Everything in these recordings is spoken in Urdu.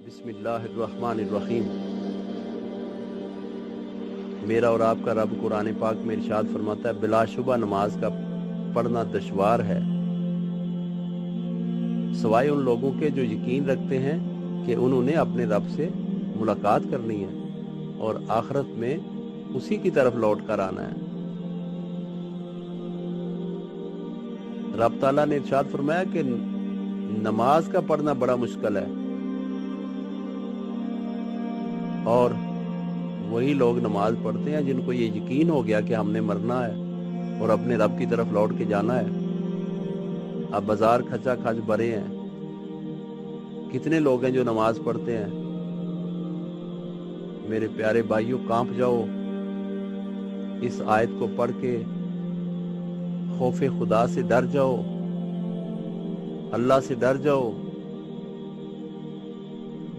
بسم اللہ الرحمن الرحیم۔ میرا اور آپ کا رب قرآن پاک میں ارشاد فرماتا ہے، بلا شبہ نماز کا پڑھنا دشوار ہے سوائے ان لوگوں کے جو یقین رکھتے ہیں کہ انہوں نے اپنے رب سے ملاقات کرنی ہے اور آخرت میں اسی کی طرف لوٹ کر آنا ہے۔ رب تعالیٰ نے ارشاد فرمایا کہ نماز کا پڑھنا بڑا مشکل ہے، اور وہی لوگ نماز پڑھتے ہیں جن کو یہ یقین ہو گیا کہ ہم نے مرنا ہے اور اپنے رب کی طرف لوٹ کے جانا ہے۔ اب بازار کھچا کھچ بھرے ہیں، کتنے لوگ ہیں جو نماز پڑھتے ہیں؟ میرے پیارے بھائیوں، کانپ جاؤ اس آیت کو پڑھ کے، خوف خدا سے ڈر جاؤ، اللہ سے ڈر جاؤ۔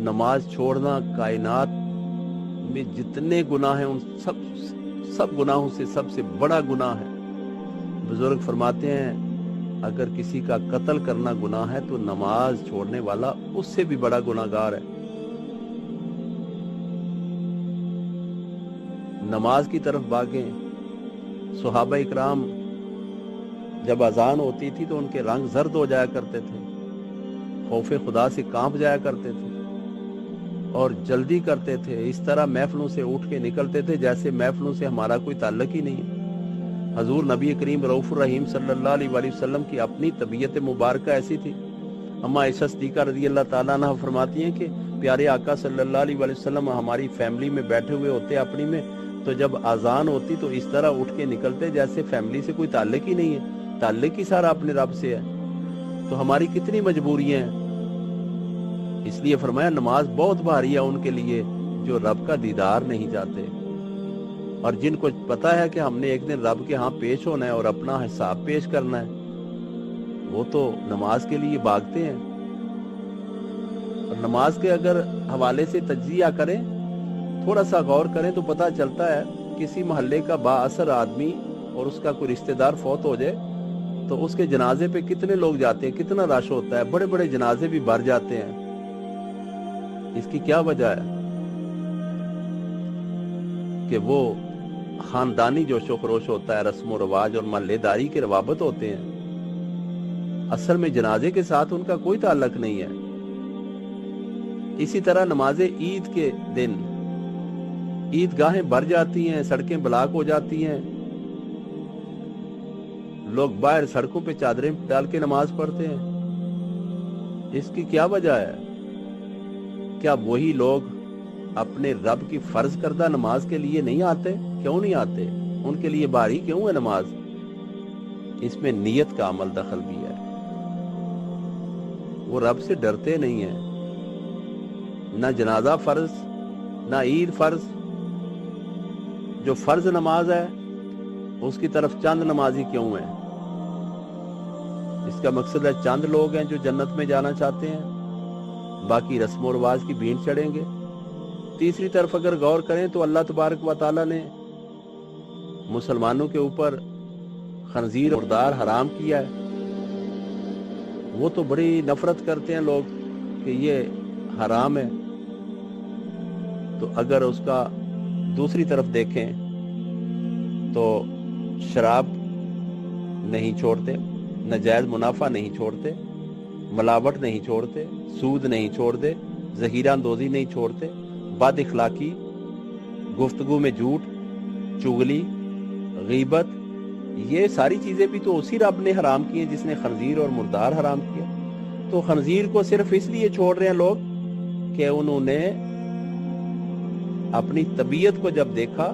نماز چھوڑنا کائنات میں جتنے گناہ ہیں ان سب گناہوں سے سب سے بڑا گناہ ہے۔ بزرگ فرماتے ہیں اگر کسی کا قتل کرنا گناہ ہے تو نماز چھوڑنے والا اس سے بھی بڑا گناہگار ہے۔ نماز کی طرف بھاگیں۔ صحابہ اکرام جب اذان ہوتی تھی تو ان کے رنگ زرد ہو جایا کرتے تھے، خوف خدا سے کانپ جایا کرتے تھے اور جلدی کرتے تھے، اس طرح محفلوں سے اٹھ کے نکلتے تھے جیسے محفلوں سے ہمارا کوئی تعلق ہی نہیں ہے۔ حضور نبی کریم رؤوف الرحیم صلی اللہ علیہ وآلہ وسلم کی اپنی طبیعت مبارکہ ایسی تھی۔ اما عائشہ صدیقہ رضی اللہ تعالیٰ عنہ فرماتی ہیں کہ پیارے آقا صلی اللہ علیہ وآلہ وسلم ہماری فیملی میں بیٹھے ہوئے ہوتے اپنی میں، تو جب اذان ہوتی تو اس طرح اٹھ کے نکلتے جیسے فیملی سے کوئی تعلق ہی نہیں ہے، تعلق ہی سارا اپنے رب سے ہے۔ تو ہماری کتنی مجبوریاں ہیں، اس لیے فرمایا نماز بہت بھاری ہے ان کے لیے جو رب کا دیدار نہیں چاہتے، اور جن کو پتا ہے کہ ہم نے ایک دن رب کے ہاں پیش ہونا ہے اور اپنا حساب پیش کرنا ہے، وہ تو نماز کے لیے بھاگتے ہیں۔ اور نماز کے اگر حوالے سے تجزیہ کریں، تھوڑا سا غور کریں تو پتہ چلتا ہے کسی محلے کا با اثر آدمی اور اس کا کوئی رشتہ دار فوت ہو جائے تو اس کے جنازے پہ کتنے لوگ جاتے ہیں، کتنا رش ہوتا ہے، بڑے بڑے جنازے بھی بھر جاتے ہیں۔ اس کی کیا وجہ ہے؟ کہ وہ خاندانی جوش و خروش ہوتا ہے، رسم و رواج اور محلے داری کے روابط ہوتے ہیں، اصل میں جنازے کے ساتھ ان کا کوئی تعلق نہیں ہے۔ اسی طرح نماز عید کے دن عید گاہیں بھر جاتی ہیں، سڑکیں بلاک ہو جاتی ہیں، لوگ باہر سڑکوں پہ چادریں ڈال کے نماز پڑھتے ہیں۔ اس کی کیا وجہ ہے؟ کیا وہی لوگ اپنے رب کی فرض کردہ نماز کے لیے نہیں آتے؟ کیوں نہیں آتے؟ ان کے لیے بھاری کیوں ہے نماز؟ اس میں نیت کا عمل دخل بھی ہے۔ وہ رب سے ڈرتے نہیں ہیں۔ نہ جنازہ فرض، نہ عید فرض۔ جو فرض نماز ہے اس کی طرف چند نمازی کیوں ہیں؟ اس کا مقصد ہے چند لوگ ہیں جو جنت میں جانا چاہتے ہیں، باقی رسم و رواج کی بھینٹ چڑھیں گے۔ تیسری طرف اگر غور کریں تو اللہ تبارک و تعالیٰ نے مسلمانوں کے اوپر خنزیر اور مردار حرام کیا ہے۔ وہ تو بڑی نفرت کرتے ہیں لوگ کہ یہ حرام ہے، تو اگر اس کا دوسری طرف دیکھیں تو شراب نہیں چھوڑتے، ناجائز منافع نہیں چھوڑتے، ملاوٹ نہیں چھوڑتے، سود نہیں چھوڑتے، ذخیرہ اندوزی نہیں چھوڑتے، بد اخلاقی، گفتگو میں جھوٹ، چغلی، غیبت، یہ ساری چیزیں بھی تو اسی رب نے حرام کی ہیں جس نے خنزیر اور مردار حرام کیا۔ تو خنزیر کو صرف اس لیے چھوڑ رہے ہیں لوگ کہ انہوں نے اپنی طبیعت کو جب دیکھا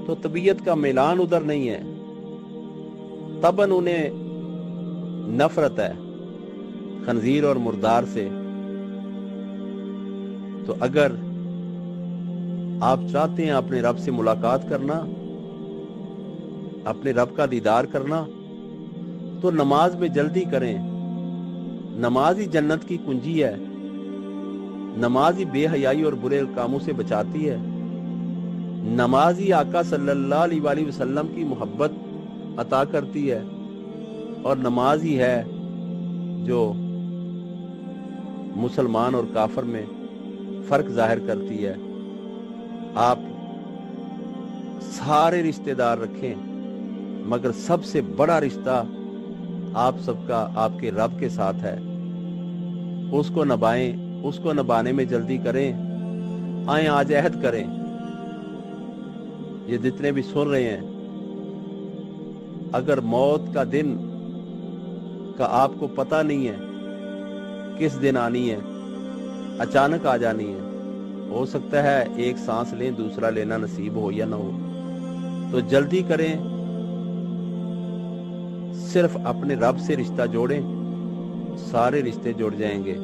تو طبیعت کا میلان ادھر نہیں ہے، طبعاً انہیں نفرت ہے خنزیر اور مردار سے۔ تو اگر آپ چاہتے ہیں اپنے رب سے ملاقات کرنا، اپنے رب کا دیدار کرنا، تو نماز میں جلدی کریں۔ نماز ہی جنت کی کنجی ہے، نماز ہی بے حیائی اور برے کاموں سے بچاتی ہے، نماز ہی آقا صلی اللہ علیہ وآلہ وسلم کی محبت عطا کرتی ہے، اور نماز ہی ہے جو مسلمان اور کافر میں فرق ظاہر کرتی ہے۔ آپ سارے رشتہ دار رکھیں، مگر سب سے بڑا رشتہ آپ سب کا آپ کے رب کے ساتھ ہے، اس کو نبھائیں، اس کو نبھانے میں جلدی کریں۔ آئیں آج عہد کریں، یہ جتنے بھی سن رہے ہیں، اگر موت کا دن کا آپ کو پتہ نہیں ہے کس دن آنی ہے، اچانک آ جانی ہے، ہو سکتا ہے ایک سانس لیں دوسرا لینا نصیب ہو یا نہ ہو، تو جلدی کریں، صرف اپنے رب سے رشتہ جوڑیں، سارے رشتے جڑ جائیں گے۔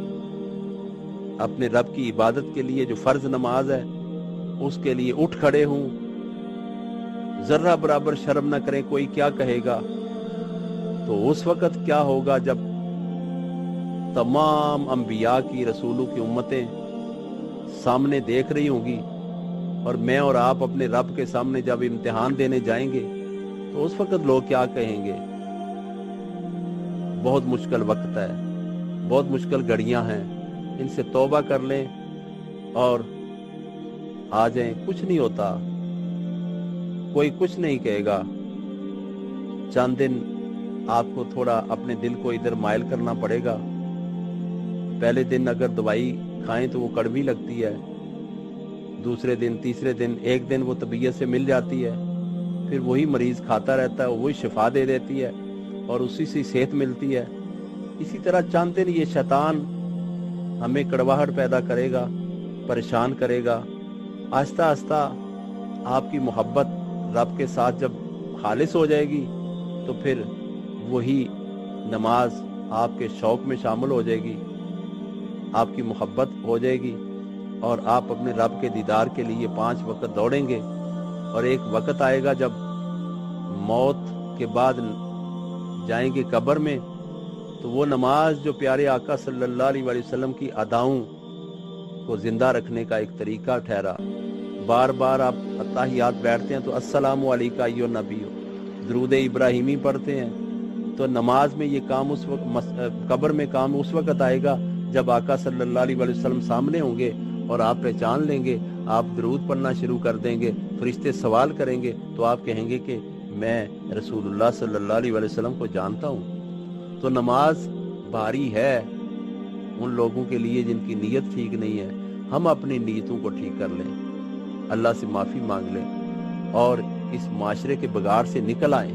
اپنے رب کی عبادت کے لیے جو فرض نماز ہے اس کے لیے اٹھ کھڑے ہوں، ذرہ برابر شرم نہ کریں کوئی کیا کہے گا۔ تو اس وقت کیا ہوگا جب تمام انبیاء کی، رسولوں کی امتیں سامنے دیکھ رہی ہوں گی، اور میں اور آپ اپنے رب کے سامنے جب امتحان دینے جائیں گے تو اس وقت لوگ کیا کہیں گے؟ بہت مشکل وقت ہے، بہت مشکل گھڑیاں ہیں، ان سے توبہ کر لیں اور آ جائیں۔ کچھ نہیں ہوتا، کوئی کچھ نہیں کہے گا۔ چند دن آپ کو تھوڑا اپنے دل کو ادھر مائل کرنا پڑے گا۔ پہلے دن اگر دوائی کھائیں تو وہ کڑوی لگتی ہے، دوسرے دن، تیسرے دن، ایک دن وہ طبیعت سے مل جاتی ہے، پھر وہی مریض کھاتا رہتا ہے، وہی شفا دے دیتی ہے اور اسی سے صحت ملتی ہے۔ اسی طرح چند دن یہ شیطان ہمیں کڑواہٹ پیدا کرے گا، پریشان کرے گا۔ آہستہ آہستہ آپ کی محبت رب کے ساتھ جب خالص ہو جائے گی تو پھر وہی نماز آپ کے شوق میں شامل ہو جائے گی، آپ کی محبت ہو جائے گی، اور آپ اپنے رب کے دیدار کے لیے 5 وقت دوڑیں گے۔ اور ایک وقت آئے گا جب موت کے بعد جائیں گے قبر میں، تو وہ نماز جو پیارے آقا صلی اللہ علیہ وسلم کی اداؤں کو زندہ رکھنے کا ایک طریقہ ٹھہرا۔ بار بار آپ اتحیات بیٹھتے ہیں تو السلام علیکہ ایھا النبی، درود ابراہیمی پڑھتے ہیں، تو نماز میں یہ کام اس وقت، قبر میں کام اس وقت آئے گا جب آقا صلی اللہ علیہ وسلم سامنے ہوں گے اور آپ پہچان لیں گے، آپ درود پڑھنا شروع کر دیں گے، فرشتے سوال کریں گے تو آپ کہیں گے کہ میں رسول اللہ صلی اللہ علیہ وسلم کو جانتا ہوں۔ تو نماز بھاری ہے ان لوگوں کے لیے جن کی نیت ٹھیک نہیں ہے۔ ہم اپنی نیتوں کو ٹھیک کر لیں، اللہ سے معافی مانگ لیں اور اس معاشرے کے بگاڑ سے نکل آئیں۔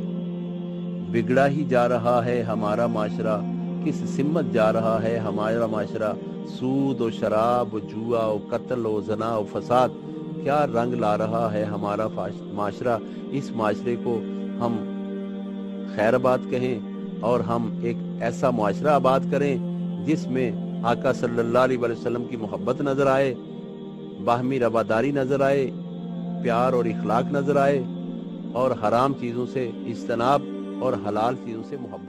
بگڑا ہی جا رہا ہے ہمارا معاشرہ، کس سمت جا رہا ہے ہمارا معاشرہ، سود و شراب و جوا و قتل و زنا و فساد کیا رنگ لا رہا ہے ہمارا معاشرہ۔ اس معاشرے کو ہم خیر آباد کہیں اور ہم ایک ایسا معاشرہ آباد کریں جس میں آقا صلی اللہ علیہ وسلم کی محبت نظر آئے، باہمی رواداری نظر آئے، پیار اور اخلاق نظر آئے، اور حرام چیزوں سے اجتناب اور حلال چیزوں سے محبت۔